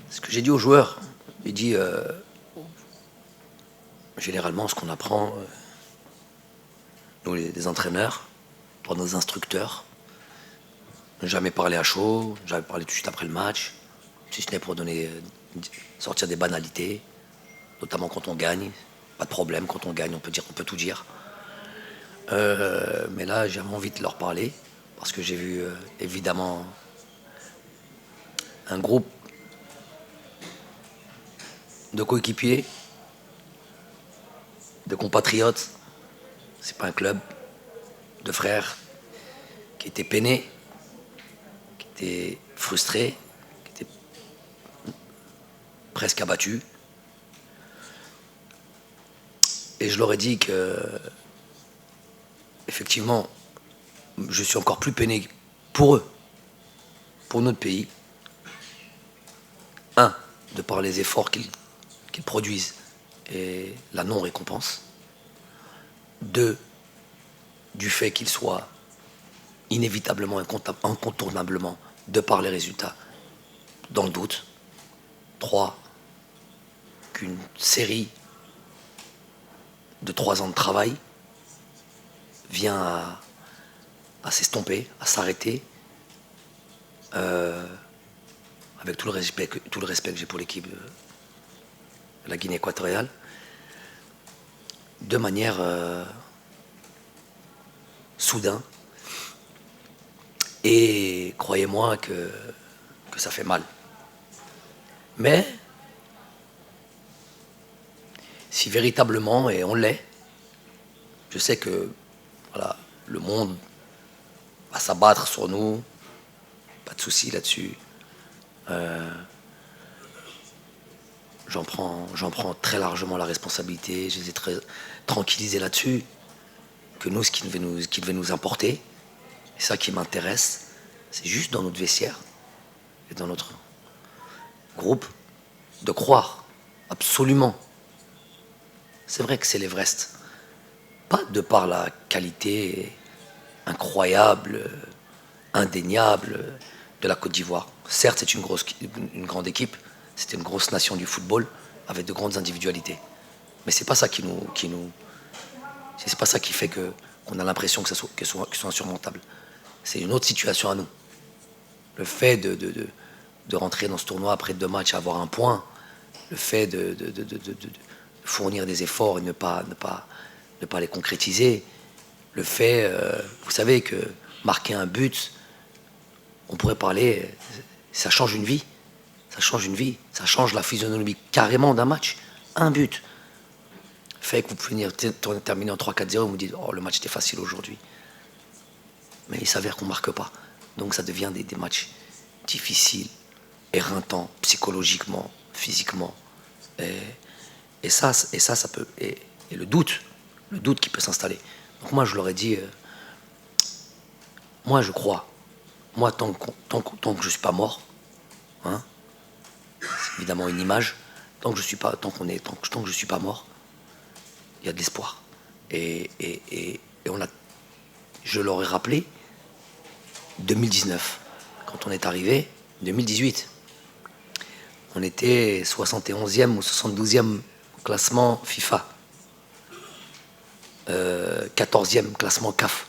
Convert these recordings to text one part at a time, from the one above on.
Ce que j'ai dit aux joueurs, j'ai dit généralement ce qu'on apprend, nous les entraîneurs, par nos instructeurs, ne jamais parler à chaud, ne jamais parler tout de suite après le match, si ce n'est pour donner, sortir des banalités, notamment quand on gagne. Pas de problème, quand on gagne, on peut tout dire. Mais là, j'avais envie de leur parler parce que j'ai vu évidemment un groupe de coéquipiers, de compatriotes, c'est pas un club, de frères qui étaient peinés, qui étaient frustrés, qui étaient presque abattus. Et je leur ai dit que, effectivement, je suis encore plus peiné pour eux, pour notre pays. Un, de par les efforts qu'ils produisent et la non-récompense. Deux, du fait qu'ils soient inévitablement, incontournablement, de par les résultats, dans le doute. Trois, qu'une série de 3 ans de travail vient à s'estomper, à s'arrêter, avec tout le respect que j'ai pour l'équipe de la Guinée équatoriale, de manière soudain. Et croyez-moi que ça fait mal. Mais si véritablement, et on l'est, je sais que voilà, le monde va s'abattre sur nous, pas de souci là-dessus. J'en prends très largement la responsabilité, je les ai très tranquillisés là-dessus, que nous, ce qui devait nous importer, et ça qui m'intéresse, c'est juste dans notre vestiaire et dans notre groupe, de croire absolument. C'est vrai que c'est l'Everest. Pas de par la qualité incroyable, indéniable de la Côte d'Ivoire. Certes, c'est une grande équipe, c'était une grosse nation du football avec de grandes individualités. Mais c'est pas ça c'est pas ça qui fait qu'on a l'impression que soit insurmontable. C'est une autre situation à nous. Le fait de rentrer dans ce tournoi après 2 matchs, avoir un point, le fait de fournir des efforts et ne pas les concrétiser, le fait, vous savez que marquer un but, on pourrait parler, ça change une vie. Ça change une vie. Ça change la physionomie carrément d'un match. Un but fait que vous pouvez terminer en 3-4-0 et vous dites « Oh, le match était facile aujourd'hui ». Mais il s'avère qu'on ne marque pas. Donc ça devient des matchs difficiles, éreintants, psychologiquement, physiquement. Et ça peut... Et le doute qui peut s'installer. Donc moi, je leur ai dit, moi, je crois. Moi, tant que je ne suis pas mort, hein, c'est évidemment une image, tant que je ne suis pas mort, il y a de l'espoir. Et je leur ai rappelé 2019, quand on est arrivé, 2018. On était 71e ou 72e classement FIFA. 14e classement CAF.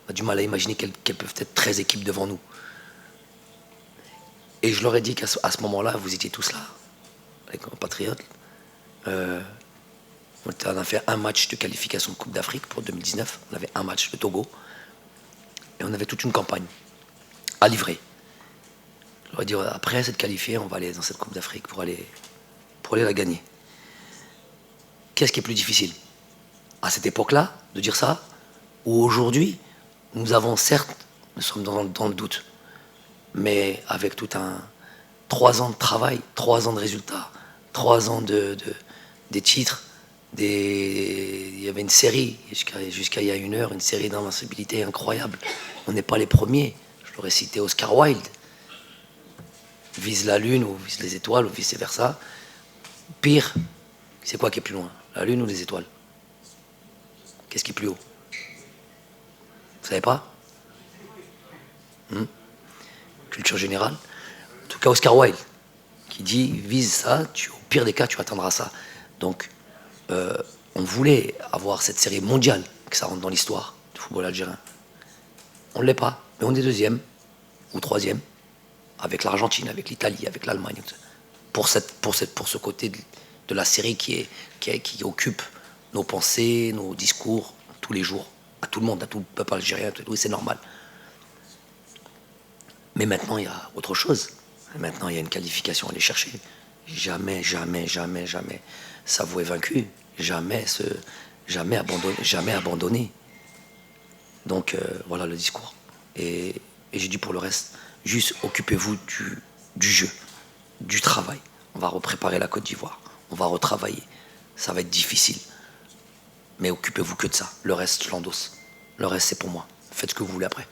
On a du mal à imaginer quelles peuvent être 13 équipes devant nous. Et je leur ai dit qu'à ce moment-là, vous étiez tous là, avec nos compatriotes. On a fait un match de qualification de Coupe d'Afrique pour 2019. On avait un match, le Togo. Et on avait toute une campagne à livrer. Je leur ai dit, après cette qualifiée, on va aller dans cette Coupe d'Afrique pour aller la gagner. Qu'est-ce qui est plus difficile à cette époque-là, de dire ça, ou aujourd'hui, nous sommes dans le doute, mais avec 3 ans de travail, 3 ans de résultats, 3 ans des titres, il y avait une série, jusqu'à il y a 1 heure, une série d'invincibilité incroyable. On n'est pas les premiers. Je l'aurais cité Oscar Wilde. Vise la lune ou vise les étoiles ou vice-versa. Pire, c'est quoi qui est plus loin, la lune ou les étoiles? Qu'est-ce qui est plus haut? Vous savez pas? Culture générale. En tout cas, Oscar Wilde, qui dit vise ça, au pire des cas, tu atteindras ça. Donc, on voulait avoir cette série mondiale, que ça rentre dans l'histoire du football algérien. On ne l'est pas, mais on est deuxième ou troisième, avec l'Argentine, avec l'Italie, avec l'Allemagne. Pour ce côté de la série qui occupe nos pensées, nos discours, tous les jours, à tout le monde, à tout le peuple algérien, oui, c'est normal. Mais maintenant, il y a autre chose. Maintenant, il y a une qualification à aller chercher. Jamais, jamais, jamais, jamais s'avouer vaincu. Jamais abandonner. Donc, voilà le discours. Et j'ai dit pour le reste, juste occupez-vous du jeu, du travail. On va repréparer la Côte d'Ivoire. On va retravailler. Ça va être difficile. Mais occupez-vous que de ça. Le reste, je l'endosse. Le reste, c'est pour moi. Faites ce que vous voulez après.